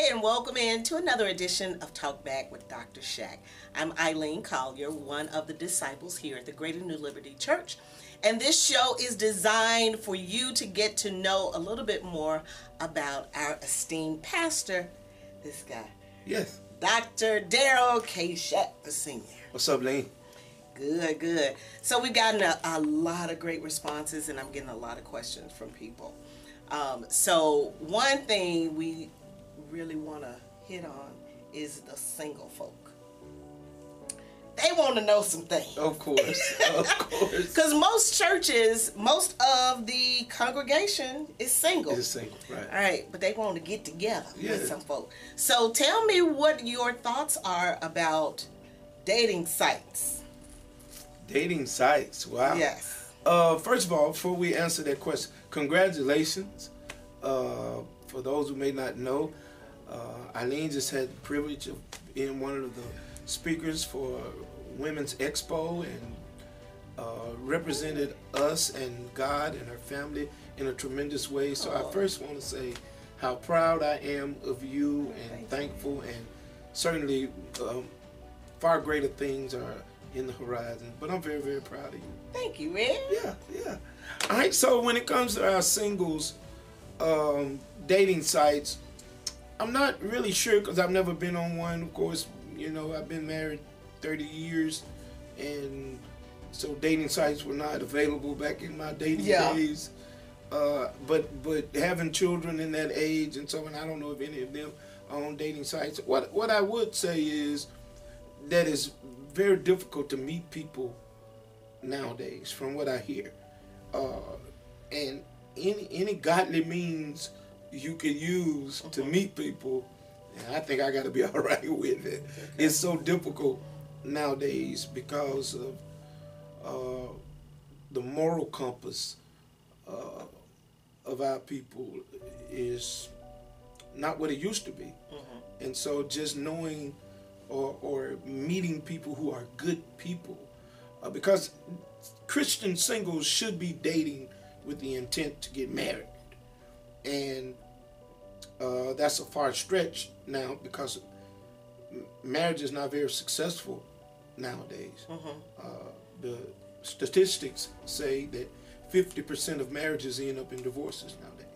Hi, and welcome in to another edition of Talk Back with Dr. Shack. I'm Eileen Collier, one of the disciples here at the Greater New Liberty Church. And this show is designed for you to get to know a little bit more about our esteemed pastor, this guy. Yes. Dr. Daryl K. Shack, the senior. What's up, Lane? Good. So we've gotten a lot of great responses, and I'm getting a lot of questions from people. So one thing we really want to hit on is the single folk. They want to know some things. Of course. Because most churches, most of the congregation is single. It's single, right. All right, but they want to get together Yeah. with some folk. So tell me what your thoughts are about dating sites. Dating sites, wow. Yes. First of all, before we answer that question, congratulations. For those who may not know, Eileen just had the privilege of being one of the speakers for Women's Expo and represented us and God and her family in a tremendous way. So I first want to say how proud I am of you and thankful, and certainly far greater things are in the horizon. But I'm very, very proud of you. Thank you, Ed. Yeah. All right, so when it comes to our singles dating sites, I'm not really sure because I've never been on one. Of course, you know, I've been married 30 years, and so dating sites were not available back in my dating days. But having children in that age and so on, I don't know if any of them are on dating sites. What I would say is that it's very difficult to meet people nowadays, from what I hear. And any godly means you can use to meet people, and I think I got to be all right with it. Okay. It's so difficult nowadays because of the moral compass of our people is not what it used to be. And so just knowing or meeting people who are good people, because Christian singles should be dating with the intent to get married. And that's a far stretch now because marriage is not very successful nowadays. The statistics say that 50% of marriages end up in divorces nowadays.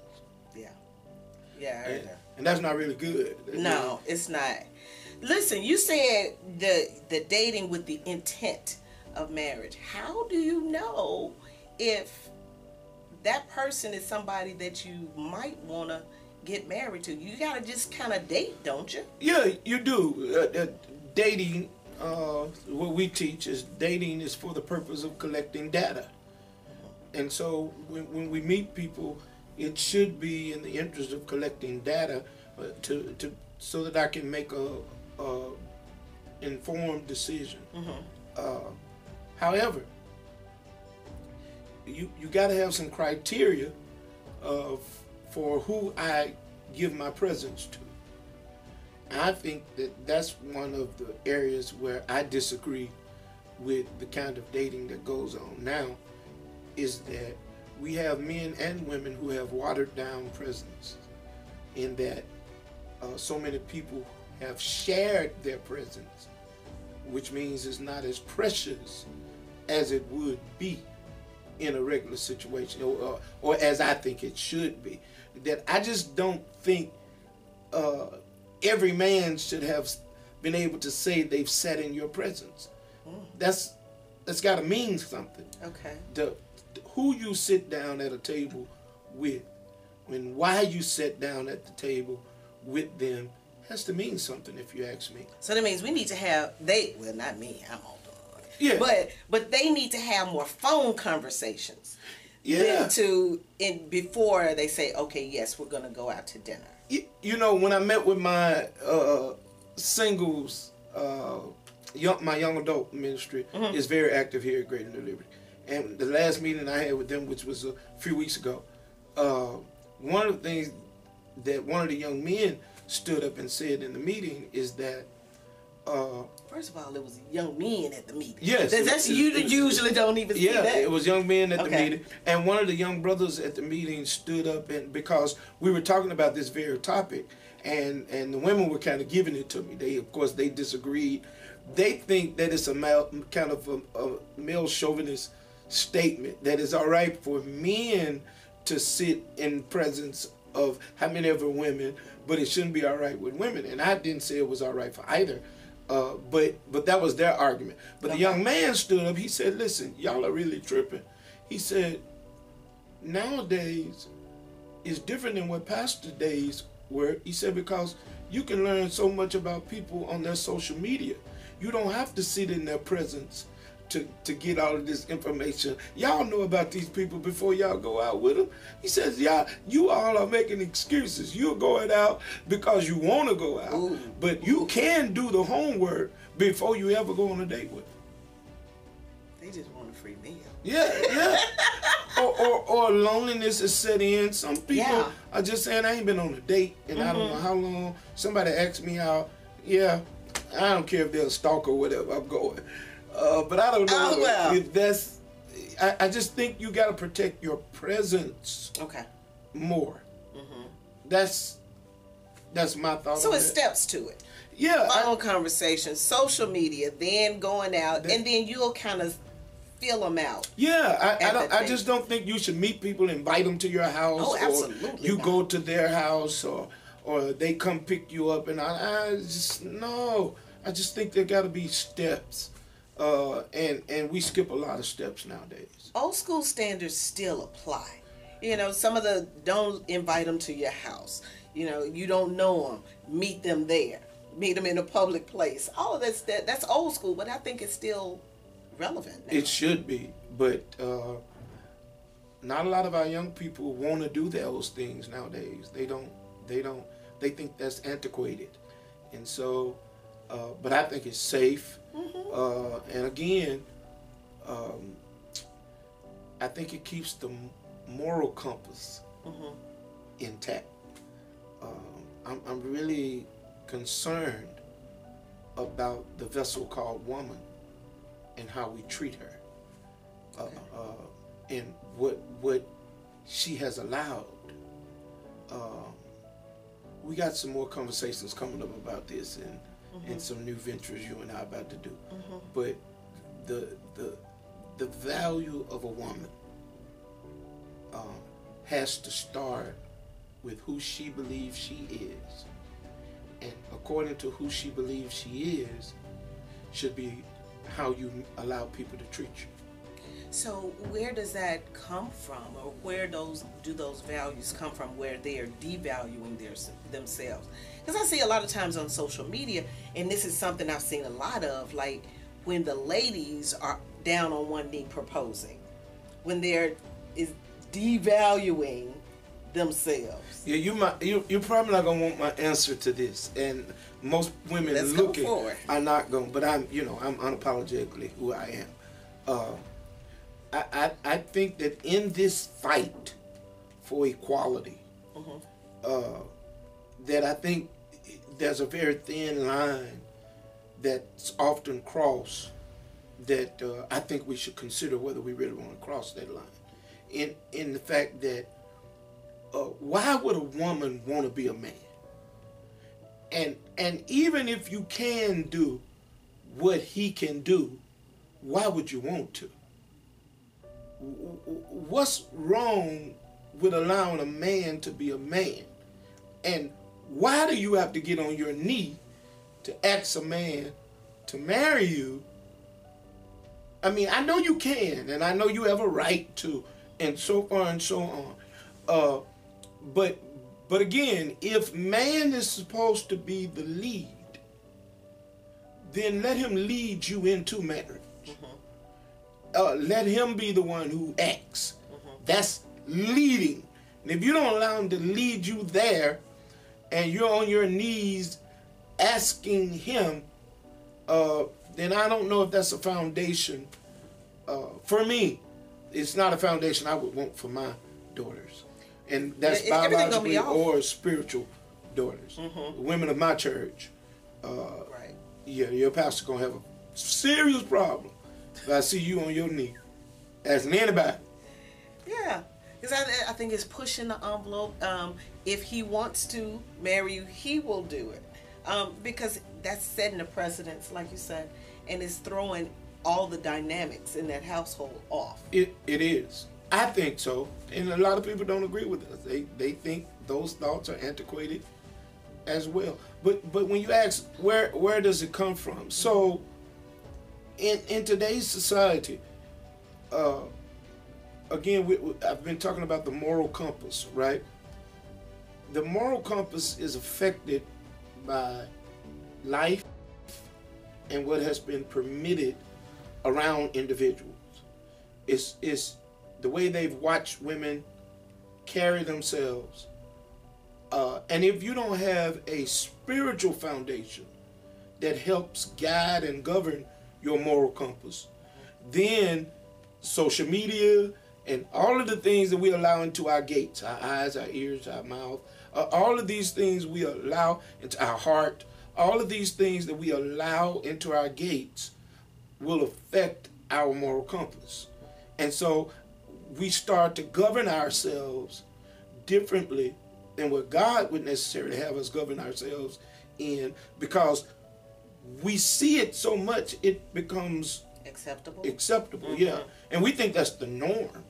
Yeah, I heard that. And that's not really good. No, it's not. Listen, you said the dating with the intent of marriage. How do you know if that person is somebody that you might want to get married to? You got to just kind of date, don't you? Yeah, you do. Dating, what we teach is dating is for the purpose of collecting data. And so when we meet people, it should be in the interest of collecting data so that I can make a informed decision. However, you got to have some criteria for who I give my presence to. I think that that's one of the areas where I disagree with the kind of dating that goes on now, is that we have men and women who have watered down presence, in that so many people have shared their presence, which means it's not as precious as it would be in a regular situation, or as I think it should be. That I just don't think every man should have been able to say they've sat in your presence. That's got to mean something. Okay. Who you sit down at a table with, and why you sit down at the table with them, has to mean something, if you ask me. So that means we need to have well, not me, I'm older. Yeah. But they need to have more phone conversations. Yeah. Before they say, okay, yes, we're gonna go out to dinner. You know, when I met with my singles, my young adult ministry is very active here at Greater New Liberty. And the last meeting I had with them, which was a few weeks ago, one of the things that one of the young men stood up and said in the meeting is that First of all, it was young men at the meeting. Yes. You usually don't even see that. It was young men at the meeting. And one of the young brothers at the meeting stood up, and because we were talking about this very topic, and the women were kind of giving it to me. Of course, they disagreed. They think that it's a male chauvinist statement, that it's all right for men to sit in presence of how many ever women, but it shouldn't be all right with women. And I didn't say it was all right for either. But that was their argument. But the young man stood up. He said, listen, y'all are really tripping. He said, nowadays is different than what pastor days were. He said, because you can learn so much about people on their social media. You don't have to sit in their presence to get all of this information. Y'all know about these people before y'all go out with them. He says, yeah, you all are making excuses. You're going out because you want to go out. Ooh. But you can do the homework before you ever go on a date with them. They just want a free meal. Yeah. or loneliness is set in. Some people are just saying, I ain't been on a date and I don't know how long. Somebody asked me out. Yeah, I don't care if they're a stalker or whatever, I'm going. But I don't know if that's. I just think you got to protect your presence. More. That's my thought. So it's steps to it. Yeah. Phone conversations, social media, then going out, and then you'll kind of feel them out. Yeah, I just don't think you should meet people, invite them to your house. Oh, absolutely. Or you go to their house, or they come pick you up, and I just no. I just think there got to be steps. And we skip a lot of steps nowadays. Old school standards still apply. You know, some of the don't invite them to your house. You know, you don't know them. Meet them there. Meet them in a public place. All of that's old school, but I think it's still relevant now. It should be, but not a lot of our young people want to do those things nowadays. They don't. They think that's antiquated, and so. But I think it's safe. And again, I think it keeps the moral compass intact. I'm really concerned about the vessel called woman and how we treat her, and what she has allowed. We got some more conversations coming up about this, and some new ventures you and I are about to do. But the value of a woman has to start with who she believes she is. And according to who she believes she is, should be how you allow people to treat you. So where does that come from, or where do those values come from, where they are devaluing themselves? Because I see a lot of times on social media, and this is something I've seen a lot of, like when the ladies are down on one knee proposing, when they're devaluing themselves. Yeah, you're probably not gonna want my answer to this, and most women looking are not going. But I'm unapologetically who I am. I think that in this fight for equality, that I think there's a very thin line that's often crossed that I think we should consider whether we really want to cross that line. In the fact that why would a woman want to be a man? And even if you can do what he can do, why would you want to? What's wrong with allowing a man to be a man? And why do you have to get on your knee to ask a man to marry you? I mean, I know you can, and I know you have a right to, and so far and so on. But again, if man is supposed to be the lead, then let him lead you into marriage. Let him be the one who acts. That's leading. And if you don't allow him to lead you there, and you're on your knees asking him, then I don't know if that's a foundation. For me, it's not a foundation I would want for my daughters. And that's biologically or spiritual daughters. Women of my church. Right. yeah, your pastor gonna have a serious problem if I see you on your knee asking anybody. Yeah, because I think it's pushing the envelope. If he wants to marry you, he will do it. Because that's setting the precedence, like you said, and it's throwing all the dynamics in that household off. It is. I think so. And a lot of people don't agree with us. They think those thoughts are antiquated as well. But when you ask where does it come from? So in today's society, again, I've been talking about the moral compass, right? The moral compass is affected by life and what has been permitted around individuals. It's the way they've watched women carry themselves. And if you don't have a spiritual foundation that helps guide and govern your moral compass, then social media and all of the things that we allow into our gates, our eyes, our ears, our mouth, all of these things we allow into our heart, all of these things that we allow into our gates will affect our moral compass. And so we start to govern ourselves differently than what God would necessarily have us govern ourselves in, because we see it so much it becomes acceptable. Yeah. And we think that's the norm.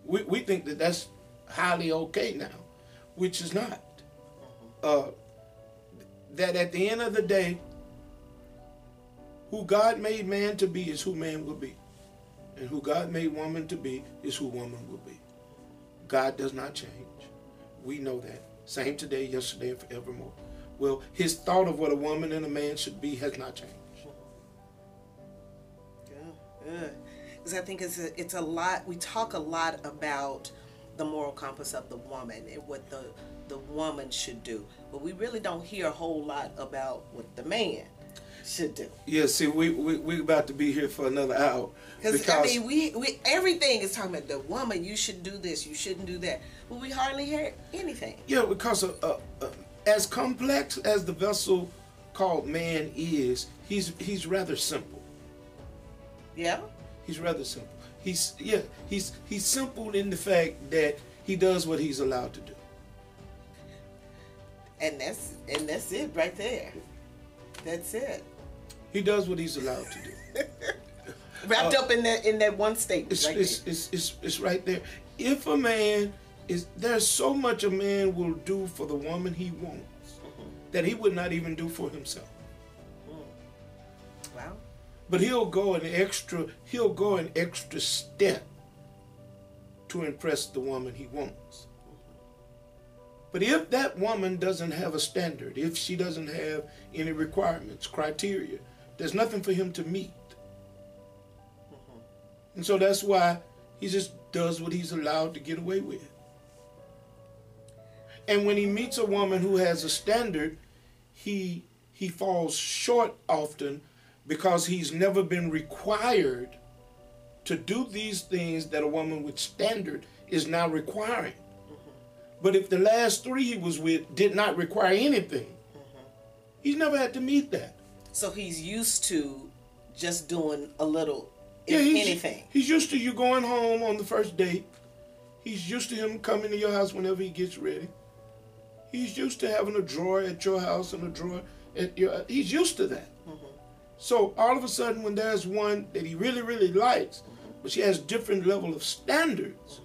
We think that that's highly okay now, which is not. That at the end of the day, who God made man to be is who man will be. And who God made woman to be is who woman will be. God does not change. We know that. Same today, yesterday, and forevermore. Well, his thought of what a woman and a man should be has not changed. Good. Because I think it's a lot. We talk a lot about the moral compass of the woman and what the woman should do, but we really don't hear a whole lot about what the man should do. Yeah, see, we about to be here for another hour. Because I mean, we everything is talking about the woman. You should do this. You shouldn't do that. But we hardly hear anything. Yeah, because as complex as the vessel called man is, he's rather simple. Yeah. He's rather simple. He's simple in the fact that he does what he's allowed to do. And that's it right there. That's it. He does what he's allowed to do. Wrapped up in that one statement. It's right there. If a man there's so much a man will do for the woman he wants that he would not even do for himself. Wow. But he'll go an extra step to impress the woman he wants. But if that woman doesn't have a standard, if she doesn't have any requirements, criteria, there's nothing for him to meet. And so that's why he just does what he's allowed to get away with. And when he meets a woman who has a standard, he falls short often because he's never been required to do these things that a woman with standard is now requiring. But if the last three he was with did not require anything, he's never had to meet that. So he's used to just doing a little, anything. He's used to you going home on the first date. He's used to him coming to your house whenever he gets ready. He's used to having a drawer at your house and a drawer at your... He's used to that. So all of a sudden when there's one that he really, really likes, but she has different level of standards,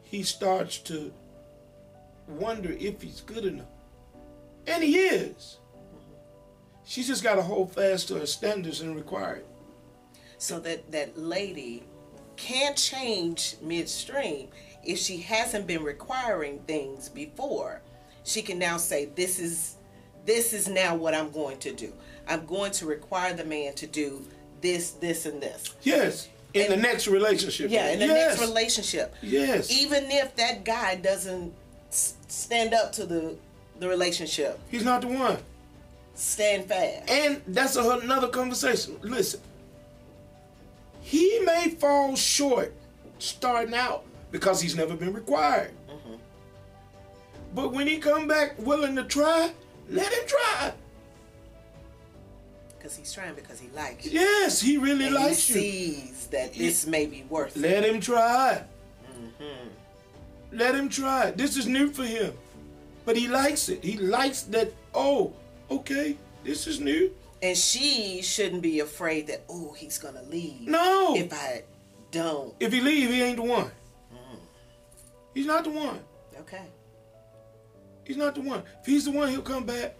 he starts to wonder if he's good enough. And he is. She's just got to hold fast to her standards and require it. So that lady can't change midstream. If she hasn't been requiring things before, she can now say, this is now what I'm going to do. I'm going to require the man to do this, this, and this. Yes. In the next relationship. Yeah, in the next relationship. Yes. Even if that guy doesn't stand up to the relationship. He's not the one. Stand fast. And that's another conversation. Listen. He may fall short starting out because he's never been required. But when he come back willing to try, let him try. because he's trying because he likes you. Yes, he really And likes he you. sees that this may be worth it. Let him try. Mm-hmm. Let him try. This is new for him. But he likes it. He likes that, oh, okay, this is new. And she shouldn't be afraid that, oh, he's going to leave. No. If I don't. If he leave, he ain't the one. Mm. He's not the one. Okay. He's not the one. If he's the one, he'll come back.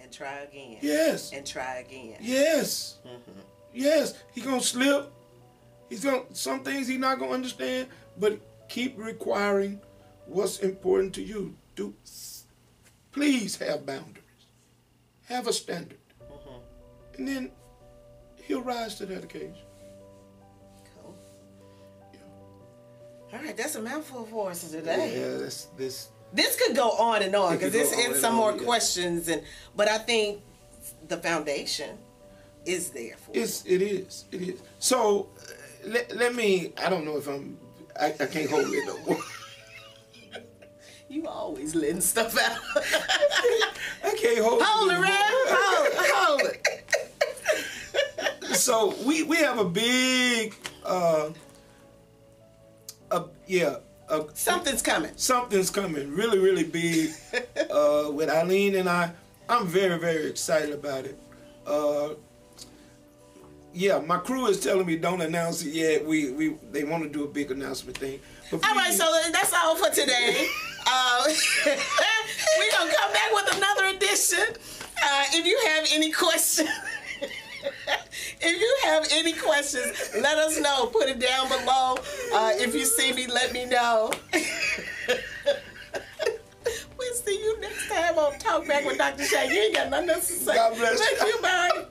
And try again. Yes. And try again. Yes. Mm-hmm. Yes. He's going to slip. Some things he's not going to understand, but keep requiring what's important to you. Please have boundaries. Have a standard. Mm-hmm. And then he'll rise to that occasion. Cool. Yeah. All right, that's a mouthful for us today. Yeah, this. This could go on and on because it's some more yeah. questions, but I think the foundation is there for you. It is. So let me. I don't know if I can't hold it no more. You always letting stuff out. I can't hold Hold it. it, Rev. Hold it. So we have a big Something's coming. Something's coming really, really big with Eileen and I. I'm very, very excited about it. My crew is telling me don't announce it yet. They want to do a big announcement thing. But All right, so that's all for today. We're going to come back with another edition. If you have any questions, let us know. Put it down below. If you see me, let me know. We'll see you next time on Talk Back with Dr. Shaq. You ain't got nothing else to say. God bless you. Thank you, bye.